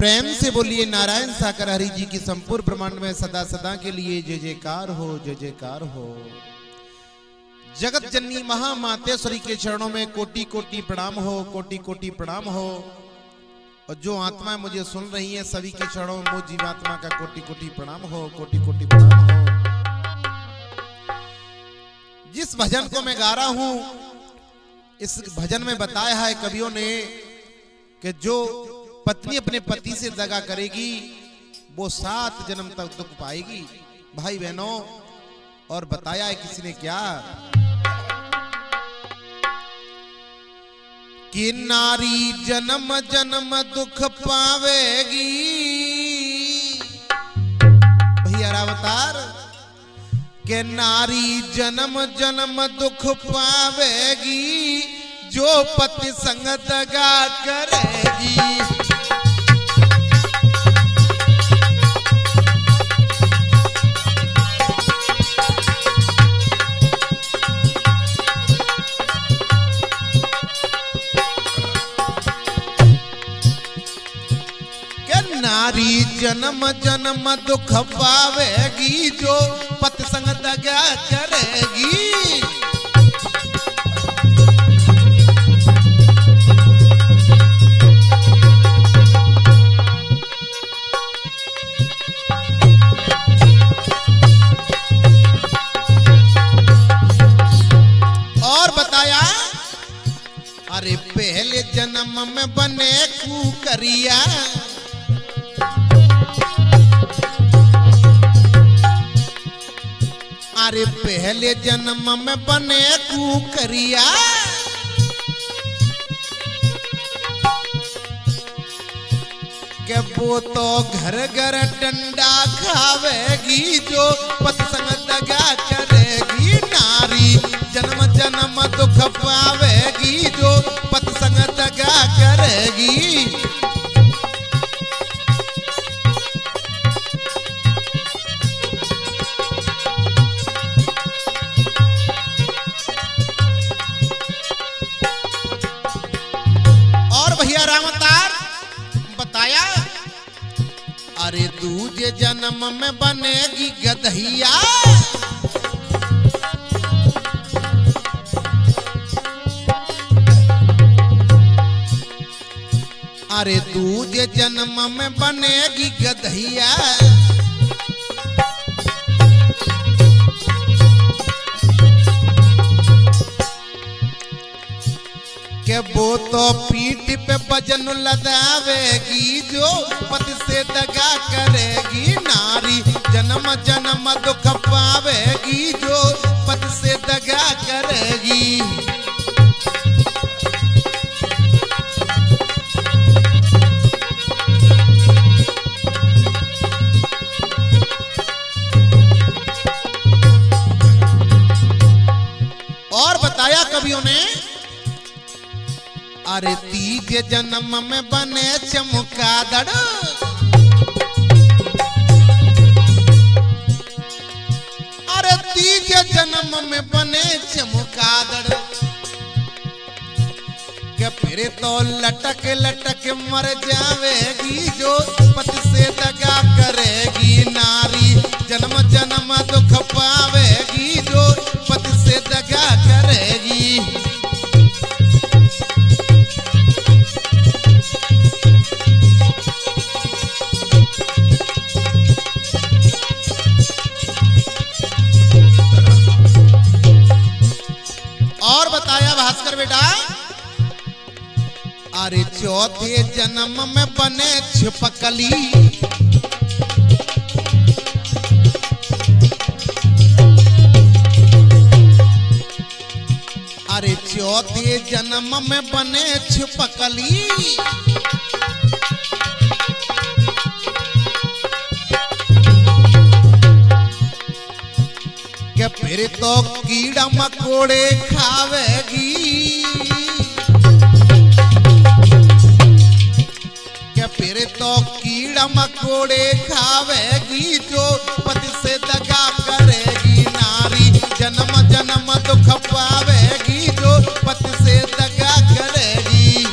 प्रेम से बोलिए नारायण साकर हरि जी की संपूर्ण ब्रह्मांड में सदा सदा के लिए जय जयकार हो, जय जयकार हो। जगत जननी महामातेश्वरी के चरणों में कोटि कोटि प्रणाम हो, कोटि कोटि प्रणाम हो। और जो आत्मा मुझे सुन रही है सभी के चरणों में वो जीवात्मा का कोटि कोटि प्रणाम हो, कोटि कोटि प्रणाम हो। जिस भजन को मैं गा रहा हूं, इस भजन में बताया है कवियों ने कि जो पत्नी अपने पति से दगा करेगी वो 7 जन्म तक दुख पाएगी। भाई बहनों, और बताया है किसी ने क्या कि नारी जन्म जन्म दुख पावेगी। भैया अवतार के नारी जन्म जन्म दुख पावेगी जो पति संग दगा करेगी। नारी जन्म जन्म दुख पावेगी जो पति संग दगा करेगी। और बताया अरे पहले जन्म में बने कुकरिया, अरे पहले जन्म में बने कुकरिया, के वो तो घर घर डंडा खावेगी जो पति संग दगा करेगी। नारी जन्म जन्म दुख पावेगी जो पति संग दगा करेगी। बताया अरे दूजे जन्म में बनेगी गदहिया, अरे दूजे जन्म में बनेगी गदहिया। के वो तो पीठ पे वजन लदावेगी जो पति से दगा करेगी। नारी जन्म जन्म दुख पावेगी जो पति से दगा करेगी। और बताया कवियों ने अरे तीजे जन्म में बने चमकादड़, अरे तीजे जन्म में बने चमकादड़, के फिर तो लटक लटक मर जावेगी जो पति से दगा करेगी। नारी जन्म जन्म दुख पावेगी जो पति से दगा करेगी। और बताया भास्कर बेटा अरे चौथे जन्म में बने छिपकली, अरे चौथे जन्म में बने छिपकली। के फिर तो कीड़ा मकोड़े खावेगी, के फिर तो कीड़ा मकोड़े खावेगी जो पति से दगा करेगी। नारी जन्म जन्म दुख पावेगी जो पति से दगा करेगी।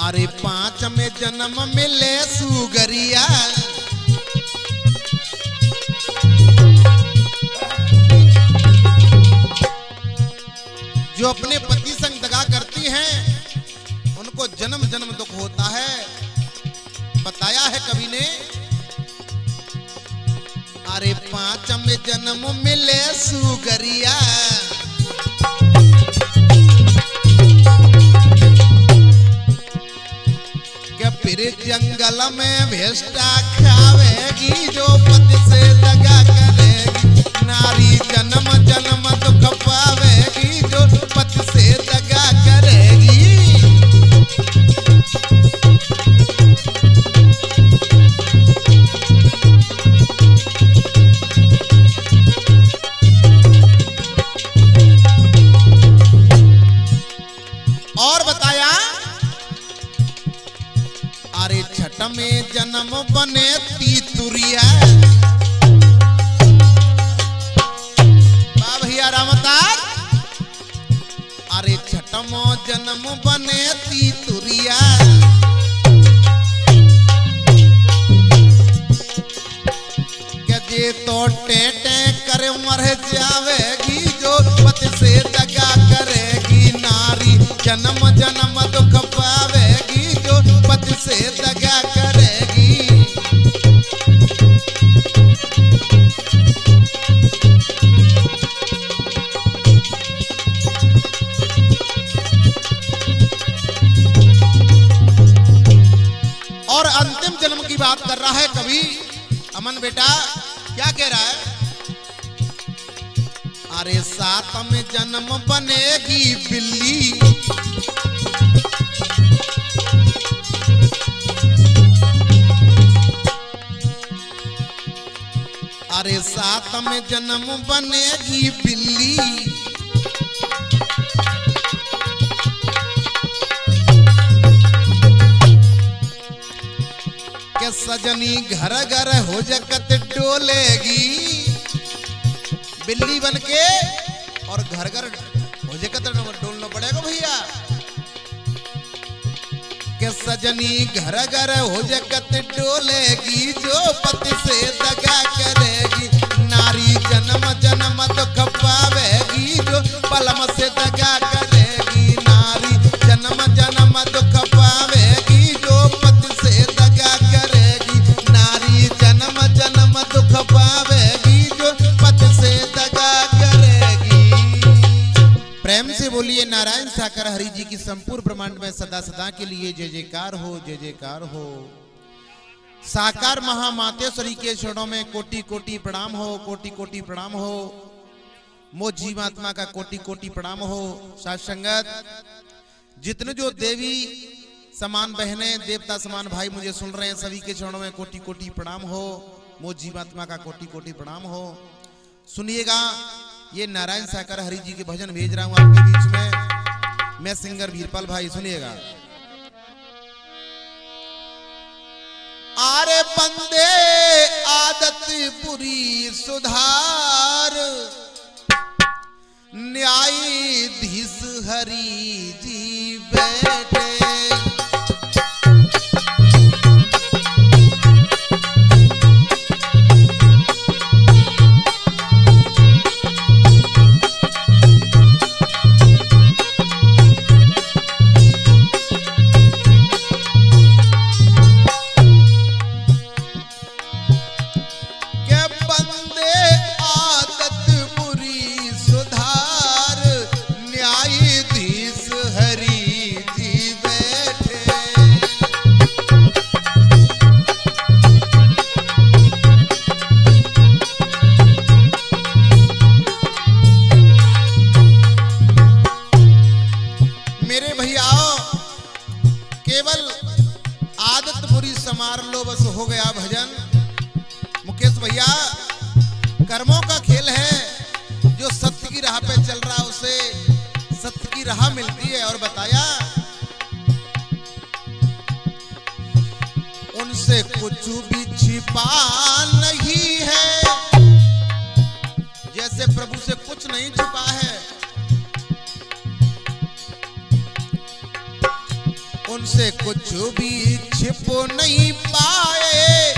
अरे 5 में जन्म मिले सुगरिया, जो अपने पति संग दगा करती हैं उनको जन्म जन्म दुख होता है। बताया है कवि ने, अरे 5 में जन्म मिले सुगरिया, क्या फिर जंगल में भेष्टा खावेगी, जो पति से दगा करेगी। नारी जन्म जन्म दुख पावेगी, जो पति से दगा करेगी। और बताया, अरे 6 में जन्म बने तीतुरिया, वाह भैया रामतार। अरे 6वां जन्म बने तीतुरिया, क्या जे तो टेटे करे मर जावेगी, जो पति से दगा करेगी। नारी जन्म जन्म दुख पावेगी, जो पति से दगा करेगी। और अंतिम जन्म की बात कर रहा है कवि अमन बेटा, क्या कह रहा है? अरे 7 में जन्म बनेगी बिल्ली, अरे 7 में जन्म बनेगी बिल्ली, के सजनी घर घर हो जगत डोलेगी। बिल्ली बन के और घर घर हो जगत डोलना पड़ेगा भैया। के सजनी घर घर हो जगत डोलेगी, जो पति से दगा करेगी। नारी जन्म जन्म दुख पावेगी, जो पलम से दगा करेगी। नारी जन्म जन्म दुख पावेगी, जो पति से दगा करेगी। नारी जन्म जन्म दुख पावेगी, जो पति से दगा करेगी। प्रेम से बोलिए नारायण साकर हरि जी की संपूर्ण ब्रह्मांड में सदा सदा के लिए जय जयकार हो, जय जयकार हो। साकार महामातेश्वरी के चरणों में कोटि कोटि प्रणाम हो, कोटि कोटि प्रणाम हो। मो जीवात्मा का कोटि कोटि प्रणाम हो। साथ संगत जितने जो देवी समान बहनें, देवता समान भाई मुझे सुन रहे हैं, सभी के चरणों में कोटि कोटि प्रणाम हो। मो जीवात्मा का कोटि कोटि प्रणाम हो। सुनिएगा, ये नारायण साकर हरि जी के भजन भेज रहा हूं आपके बीच में, मैं सिंगर वीरपाल भाई। सुनिएगा। आरे बंदे आदत बुरी सुधार, न्यायाधीश हरि जी बैठे। मार लो बस हो गया भजन। मुकेश भैया, कर्मों का खेल है, जो सत्य की राह पे चल रहा उसे सत्य की राह मिलती है। और बताया उनसे कुछ भी छिपा नहीं है, जैसे प्रभु से कुछ नहीं छिपा है। उनसे कुछ भी छिप नहीं पाए,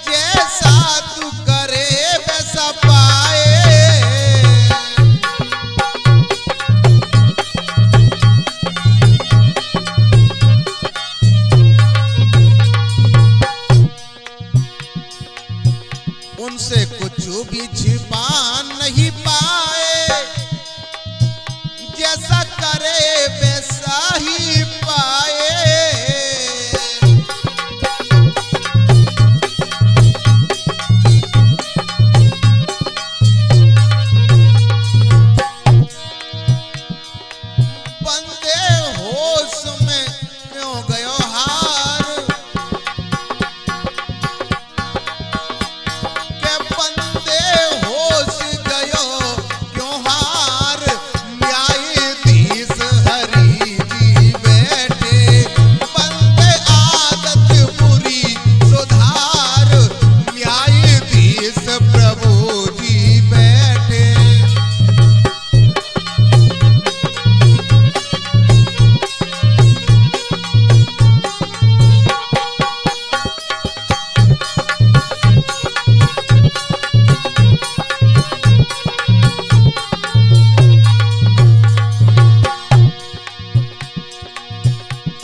जैसा तू करे वैसा पाए। उनसे कुछ भी छिपा नहीं पाए, जैसा करे वैसा ही पाए। बंदे होश में क्यों गयो हार, के बंदे होश गयो क्यों हार। न्यायाधीश हरि जी बैठे, बंदे आदत बुरी सुधार। न्यायाधीश प्रभु जी बैठे।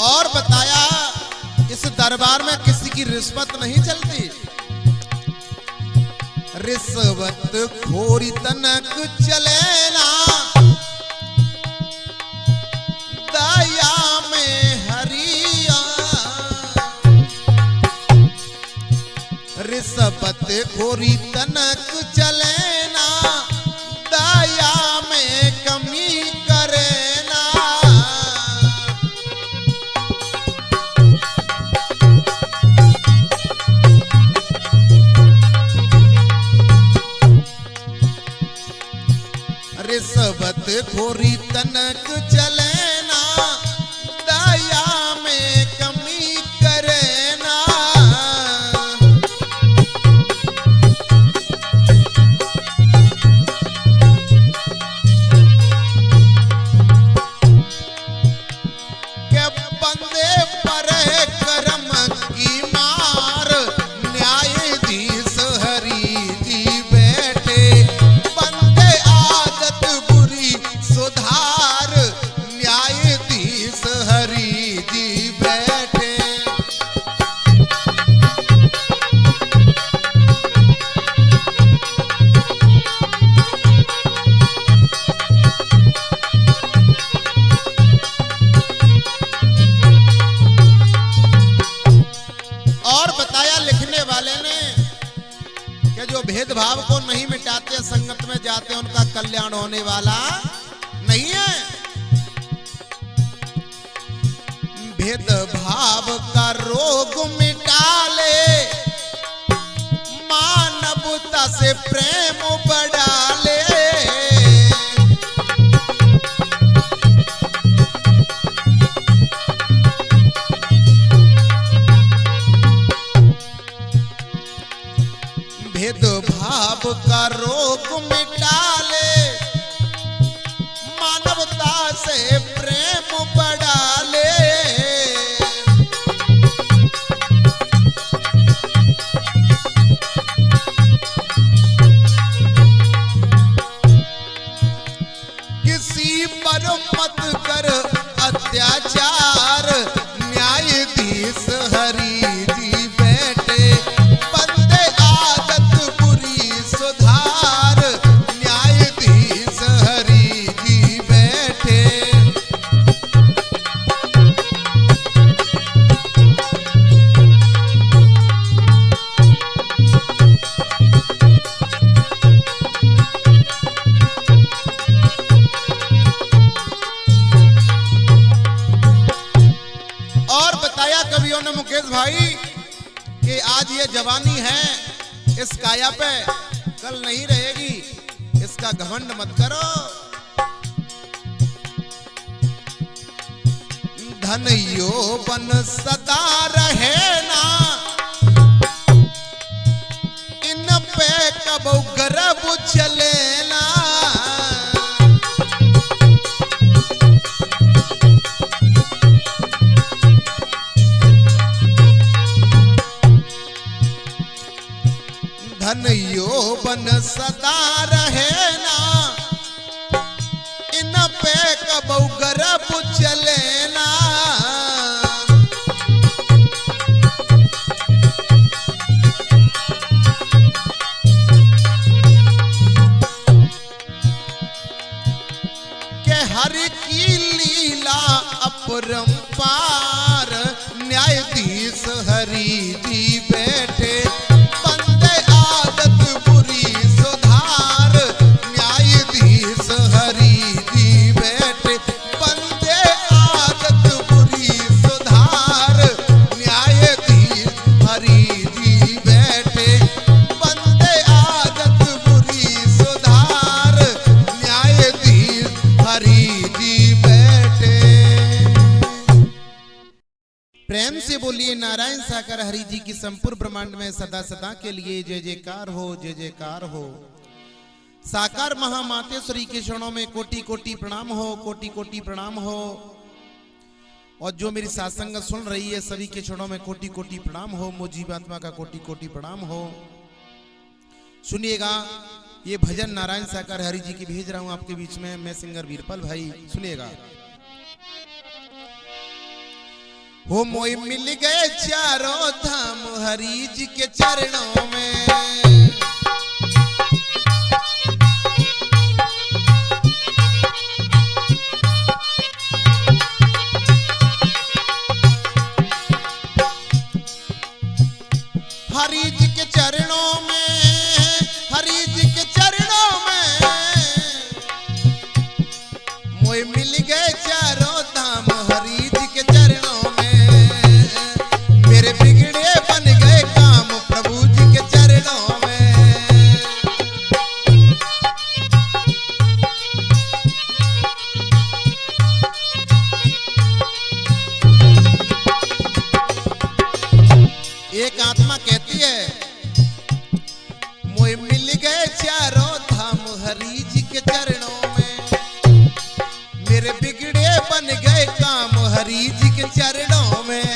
और बताया इस दरबार में किसी की रिश्वत नहीं चलती। रिश्वत खोरी तनक चले ना, दया में हरिया। रिश्वत खोरी तनक चले ना, दया में कमी करे ना। रिश्वत खोरी तनक चले ना, दया में कमी करे ना। के बंदे पर करम की मार। न्यायाधीश हरि जी बैठे, बंदे आदत बुरी सुधार। न्यायाधीश हरि जी बैठे। और बताया लिखने वाले ने कि जो भेदभाव को नहीं मिटाते, संगत में जाते, उनका कल्याण होने वाला नहीं है। भेदभाव का रोग मिटा ले, मानवता से प्रेम बढ़ा ले। भेदभाव का रोग मिटा ले, मानवता से प्रेम बढ़ा ले। किसी पर मत कर अत्याचार। न्यायाधीश हरि जी बैठे, बंदे आदत बुरी सुधार। न्यायाधीश हरि जी बैठे। और बताया कवियों ने मुकेश भाई कि आज ये जवानी है इस काया पे कल नहीं रहेगी, इसका घमंड मत करो। धन यौवन सदा रहे ना, इन पे कब गर्व चले ना। धनयो बन सदा रहे ना, इन पे कबू गर्भ चले ना। के हर की लीला अपरंपार, न्यायाधीश हरि जी बैठे बंदे आदत बुरी सुधार। न्यायाधीश हरि जी बैठे बंदे आदत बुरी सुधार। न्यायाधीश हरि जी बैठे बंदे आदत बुरी सुधार। न्यायाधीश हरि जी बैठे। प्रेम से बोलिए नारायण साकर हरि जी की संपूर्ण ब्रह्मांड में सदा सदा के लिए जय जयकार हो, जय जयकार हो। साकार महामातेश्वरी के चरणों में कोटि कोटि प्रणाम हो, कोटि कोटि प्रणाम हो। और जो मेरी सत्संग सुन रही है सभी के चरणों में कोटि कोटि प्रणाम हो। मुझी आत्मा का कोटि कोटि प्रणाम हो। सुनिएगा ये भजन नारायण साकर हरि जी की भेज रहा हूं आपके बीच में, मैं सिंगर वीरपाल भाई। सुनिएगा। हो मोई मिल गए चारों धाम हरि जी के चरणों में। हरि जी के चरणों में, हरि जी के चरणों में मोई मिल गए चारों धाम हरि जी के चरणों में। मेरे बिगड़े बन गए काम प्रभु जी के चरणों में। एक आत्मा कहती है मोए मिल गए चारों धाम हरि जी के चरणों में। मेरे बिगड़े बन गए काम हरि जी के चरणों में।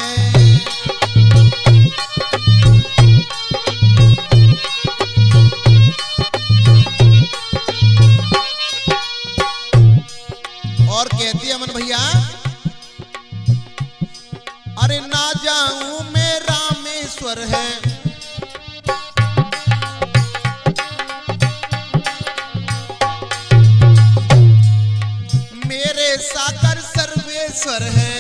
और कहती है अमन भैया, अरे ना जाऊं मैं रामेश्वर है, मेरे साकर सर्वेश्वर है।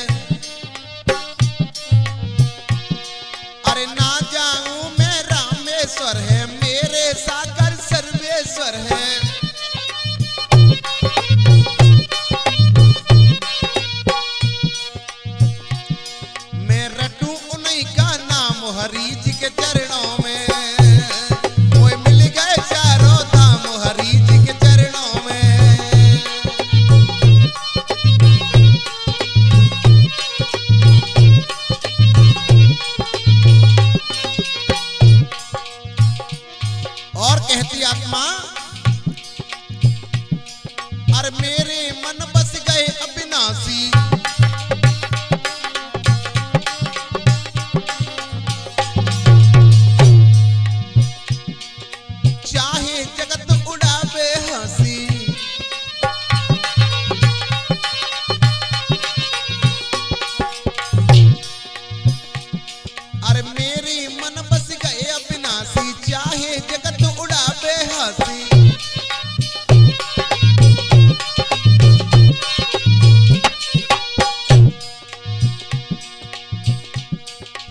अरे ना जाऊं मैं रामेश्वर है, मेरे साकर सर्वेश्वर है। मैं रटूं उन्हीं का नाम हरि जी के चरणों में। मोए मिल गए चारों धाम हरि जी के चरणों में। और कहती आत्मा, अरे मेरे मन बस गए अविनाशी, चाहे जगत उड़ावे हंसी। अरे मेरी मन बस गए अविनाशी, चाहे जगत उड़ावे हंसी।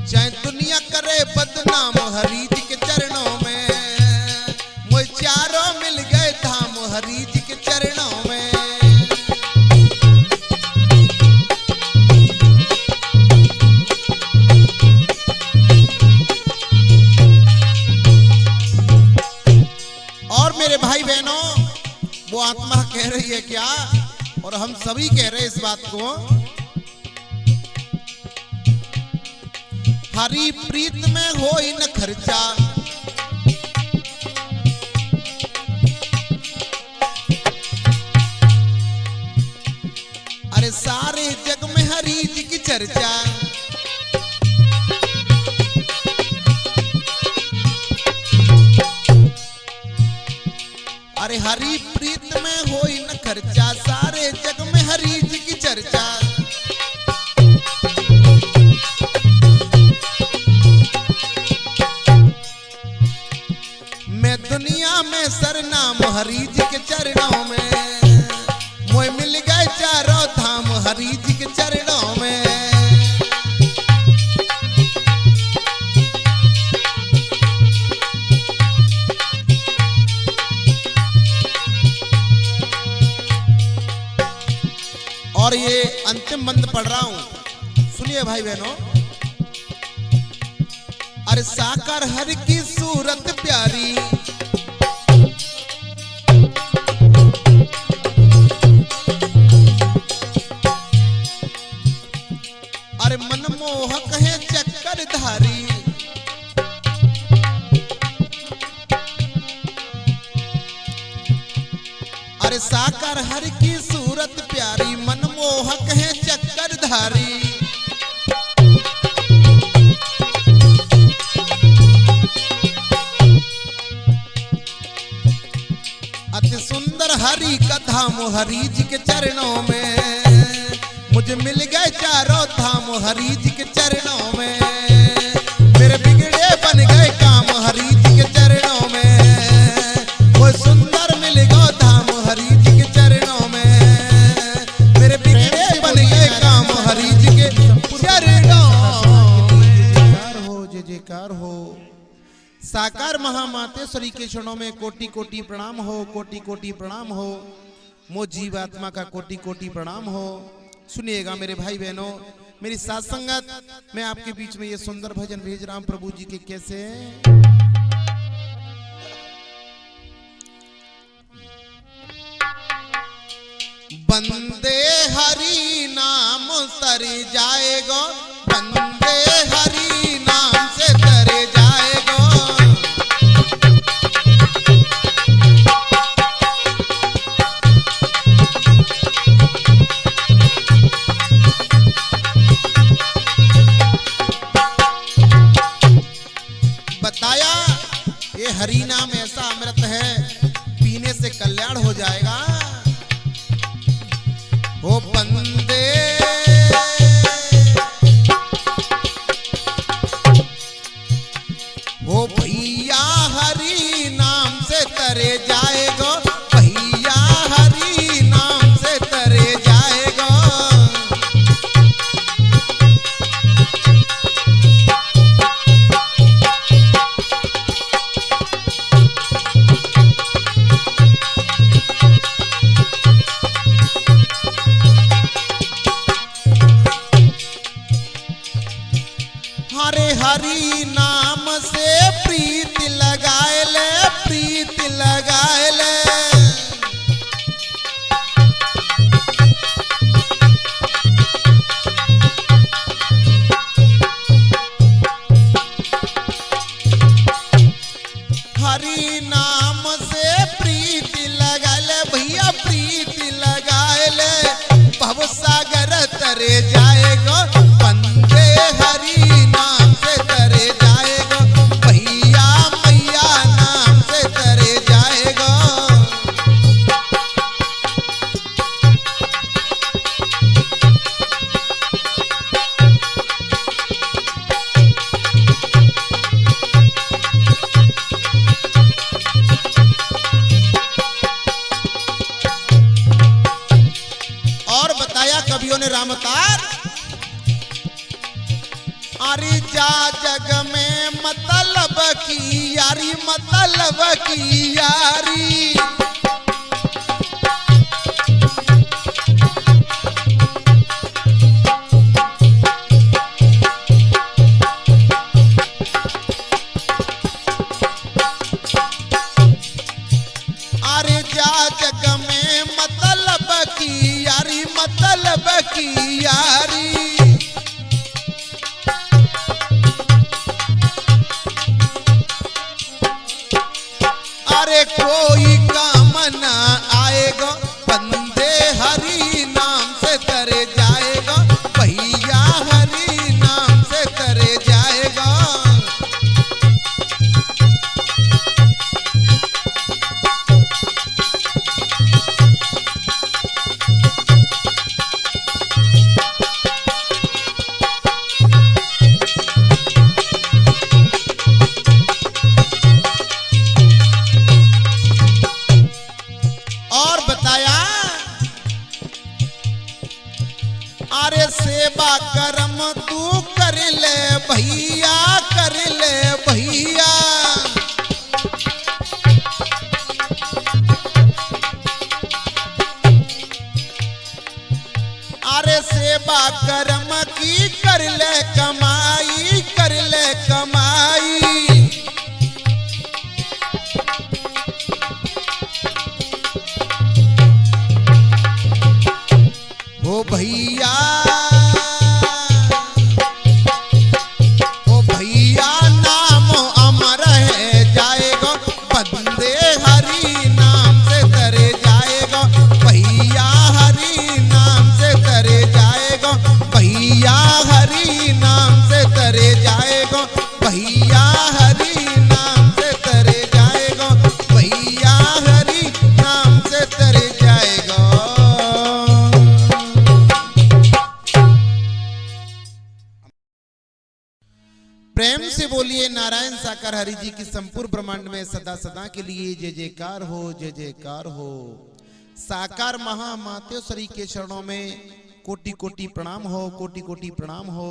चाहे दुनिया करे बदनाम हरि जी के चरणों में। मुझे चारों मिल गए धाम हरि जी के चरणों में। और मेरे भाई बहनों, वो आत्मा कह रही है क्या, और हम सभी कह रहे हैं इस बात को, हरि प्रीत में होई न खर्चा। अरे सारे जग में हरि जी की चर्चा। अरे हरि प्रीत में होई न खर्चा, सारे जग में हरि जी की चर्चा। मैं दुनिया में सरनाम हरि जी के चरणों में, मोय मिल गए चारों धाम हरि जी के चरणों में। और ये अंतिम बंद पढ़ रहा हूं, सुनिए भाई बहनों। अरे साकार हर की सूरत प्यारी, अरे मनमोहक है चक्करधारी। अरे साकार हर की सूरत प्यारी, मनमोहक है चक्करधारी। अति सुंदर हरि का धाम हरि जी के चरणों में, मुझे मिल गए चारों धाम हरि जी के चरणों में। मेरे बिगड़े बन गए काम हरि जी के चरणों में, वो सुंदर मिल गए धाम हरि जी के चरणों में। मेरे बिगड़े बन गए काम हरि जी के चरणों में। जय जयकार हो। साकार महामातेश्वरी के चरणों में कोटि कोटि प्रणाम हो, कोटि कोटि प्रणाम हो। मो जीवात्मा का कोटि कोटि प्रणाम हो। सुनिएगा मेरे भाई बहनों, मेरी साथ संगत, मैं आपके बीच में ये सुंदर भजन भेज रहा हूं प्रभु जी के। कैसे? बंदे हरि नाम तरे जाएगो, बंदे हरि नाम से तरे जाएगो। बताया ये हरि नाम ऐसा अमृत है, पीने से कल्याण हो जाएगा। ओ बंदे ओ भैया हरि नाम से तरे जाएगो, भैया हरि नाम से तरे जाएगो। हरे हरि नाम से प्रीत लगाए ले, प्रीत लगाए ले। हरि नाम से प्रीत लगाए ले भैया, प्रीत लगाए ले। भव सागर तरे जाएगो, बंदे हरि नाम से तरे जाएगो, भैया मैया नाम से तरे जाएगो। और बताया कवियों ने रामतार, अरे जा जग में मतलब की यारी, मतलब की यारी। अरे जा जग में मतलब की यारी, मतलब की यारी। अरे कोई का तू कर ले भैया, कर ले भैया। अरे सेवा कर्म की कर ले कमाई, कर ले कमाई। ओ भैया, ओ भैया नाम अमर है जाएगा, बंदे हरि नाम से तरे जाएगा। भैया हरि नाम से तरे जाएगा, भैया हरि नाम से तरे जाएगा, भैया हरि नाम से तरे जाएगा, भैया हरि नाम से तरे जाएगा। प्रेम से बोलिए नारायण साकार हरि जी की संपूर्ण ब्रह्मांड में सदा सदा के लिए जय जयकार हो, जय जयकार हो। साकार महामातेश्वरी के चरणों में कोटि कोटि प्रणाम हो, कोटि कोटि प्रणाम हो।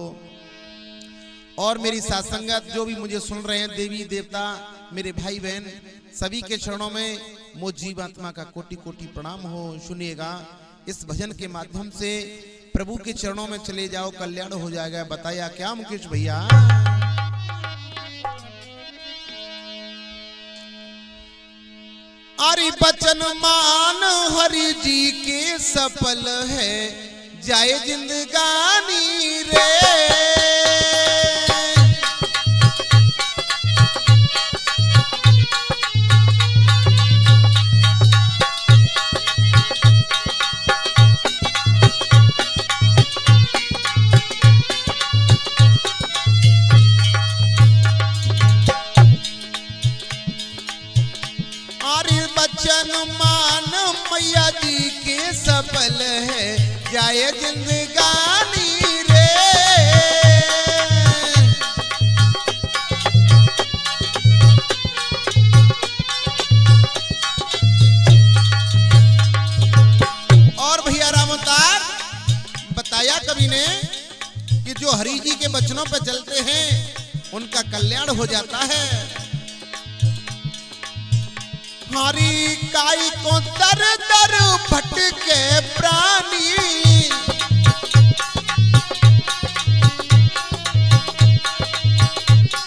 और मेरी सात्संगत जो भी मुझे सुन रहे हैं, देवी देवता मेरे भाई बहन सभी के चरणों में मोह जीवात्मा का कोटि कोटि प्रणाम हो। सुनिएगा, इस भजन के माध्यम से प्रभु के चरणों में चले जाओ, कल्याण हो जाएगा। बताया क्या मुकेश भैया? अरे बचन मान हरि जी के सफल है जाए जिंदगानी रे। बचन मान मैया जी के सफल है जाए जिंदगानी रे। और भैया राम अवतार बताया कवि ने कि जो हरि जी के वचनों पर चलते हैं उनका कल्याण हो जाता है। हरि काई को दर दर